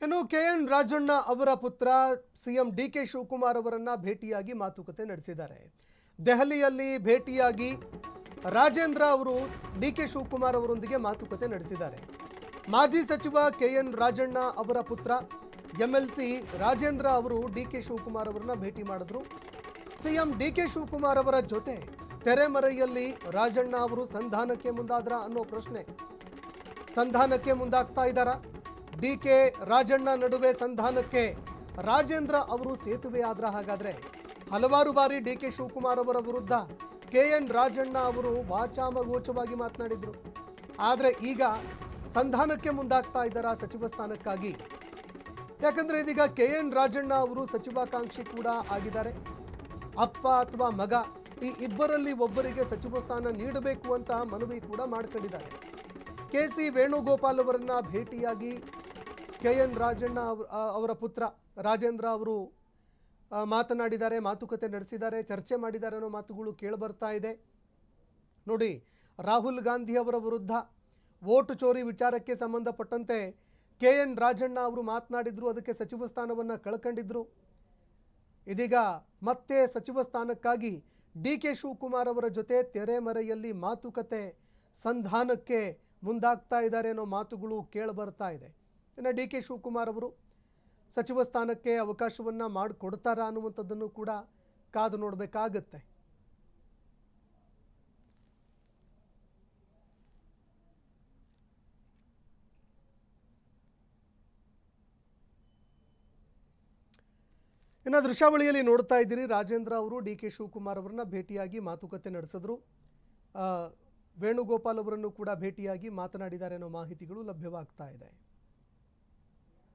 ಇನ್ನು ಕೆಎನ್ ರಾಜಣ್ಣ ಅವರ ಪುತ್ರ ಸಿಎಂ ಡಿಕೆ ಶಿವಕುಮಾರ್ ಅವರನ್ನ ಭೇಟಿಯಾಗಿ ಮಾತುಕತೆ ನಡೆಸಿದ್ದಾರೆ. ದೆಹಲಿಯಲ್ಲಿ ಭೇಟಿಯಾಗಿ ರಾಜೇಂದ್ರ ಅವರು ಡಿಕೆ ಶಿವಕುಮಾರ್ ಅವರೊಂದಿಗೆ ಮಾತುಕತೆ ನಡೆಸಿದ್ದಾರೆ. ಮಾಜಿ ಸಚಿವ ಕೆಎನ್ ರಾಜಣ್ಣ ಅವರ ಪುತ್ರ ಎಂಎಲ್ಸಿ ರಾಜೇಂದ್ರ ಅವರು ಡಿಕೆ ಶಿವಕುಮಾರ್ ಅವರನ್ನ ಭೇಟಿ ಮಾಡಿದ್ರು. ಸಿಎಂ ಡಿಕೆ ಶಿವಕುಮಾರ್ ಅವರ ಜೊತೆ ತೆರೆಮರೆಯಲ್ಲಿ ರಾಜಣ್ಣ ಅವರು ಸಂಧಾನಕ್ಕೆ ಮುಂದಾದ್ರ ಅನ್ನೋ ಪ್ರಶ್ನೆ. ಸಂಧಾನಕ್ಕೆ ಮುಂದಾಗ್ತಾ ಇದ್ದಾರಾ? ಡಿಕೆ ರಾಜಣ್ಣ ನಡುವೆ ಸಂಧಾನಕ್ಕೆ ರಾಜೇಂದ್ರ ಅವರು ಸೇತುವೆ ಆದ್ರ ಹಾಗಾದ್ರೆ ಹಲವಾರು ಬಾರಿ ಡಿಕೆ ಶಿವಕುಮಾರ್ ಅವರ ವಿರುದ್ಧ ಕೆಎನ್ ರಾಜಣ್ಣ ಅವರು ವಾಚಾಮಗೋಚವಾಗಿ ಮಾತನಾಡಿದ್ರು. ಆದರೆ ಈಗ ಸಂಧಾನಕ್ಕೆ ಮುಂದಾಗ್ತಾ ಇದ್ದಾರಾ ಸಚಿವ ಸ್ಥಾನಕ್ಕಾಗಿ? ಯಾಕಂದ್ರೆ ಇದೀಗ ಕೆಎನ್ ರಾಜಣ್ಣ ಅವರು ಸಚಿವಾಕಾಂಕ್ಷಿ ಕೂಡ ಆಗಿದ್ದಾರೆ. ಅಪ್ಪ ಅಥವಾ ಮಗ ಈ ಇಬ್ಬರಲ್ಲಿ ಒಬ್ಬರಿಗೆ ಸಚಿವ ಸ್ಥಾನ ನೀಡಬೇಕು ಅಂತ ಮನವಿ ಕೂಡ ಮಾಡ್ಕೊಂಡಿದ್ದಾರೆ. ಕೆಸಿ ವೇಣುಗೋಪಾಲ್ ಅವರನ್ನ ಭೇಟಿಯಾಗಿ ಕೆಎನ್ ರಾಜಣ್ಣ ಅವರ ಪುತ್ರ ರಾಜೇಂದ್ರ ಅವರು ಮಾತನಾಡಿದ್ದಾರೆ, ಮಾತುಕತೆ ನಡೆಸಿದ್ದಾರೆ, ಚರ್ಚೆ ಮಾಡಿದ್ದಾರೆ ಅನ್ನೋ ಮಾತುಗಳು ಕೇಳಿಬರ್ತಾ ಇದೆ. ನೋಡಿ, ರಾಹುಲ್ ಗಾಂಧಿ ಅವರ ವಿರುದ್ಧ ವೋಟ್ ಚೋರಿ ವಿಚಾರಕ್ಕೆ ಸಂಬಂಧಪಟ್ಟಂತೆ ಕೆಎನ್ ರಾಜಣ್ಣ ಅವರು ಮಾತನಾಡಿದ್ರು, ಅದಕ್ಕೆ ಸಚಿವ ಸ್ಥಾನವನ್ನು ಕಳ್ಕೊಂಡಿದ್ರು. ಇದೀಗ ಮತ್ತೆ ಸಚಿವ ಸ್ಥಾನಕ್ಕಾಗಿ ಡಿಕೆ ಶಿವಕುಮಾರ್ ಅವರ ಜೊತೆ ತೆರೆಮರೆಯಲ್ಲಿ ಮಾತುಕತೆ ಸಂಧಾನಕ್ಕೆ ಮುಂದಾಗ್ತಾ ಇದ್ದಾರೆ ಅನ್ನೋ ಮಾತುಗಳು ಕೇಳಿಬರ್ತಾ ಇದೆ. ಇನ್ನು ಡಿಕೆ ಶಿವಕುಮಾರ್ ಅವರು ಸಚಿವ ಸ್ಥಾನಕ್ಕೆ ಅವಕಾಶವನ್ನು ಮಾಡಿಕೊಡ್ತಾರಾ ಅನ್ನುವಂಥದ್ದನ್ನು ಕೂಡ ಕಾದು ನೋಡಬೇಕಾಗತ್ತೆ. ಇನ್ನು ದೃಶ್ಯಾವಳಿಯಲ್ಲಿ ನೋಡ್ತಾ ಇದ್ದೀರಿ, ರಾಜೇಂದ್ರ ಅವರು ಡಿಕೆ ಶಿವಕುಮಾರ್ ಅವರನ್ನ ಭೇಟಿಯಾಗಿ ಮಾತುಕತೆ ನಡೆಸಿದ್ರು. ವೇಣುಗೋಪಾಲ್ ಅವರನ್ನು ಕೂಡ ಭೇಟಿಯಾಗಿ ಮಾತನಾಡಿದ್ದಾರೆ ಅನ್ನೋ ಮಾಹಿತಿಗಳು ಲಭ್ಯವಾಗ್ತಾ ಇದೆ.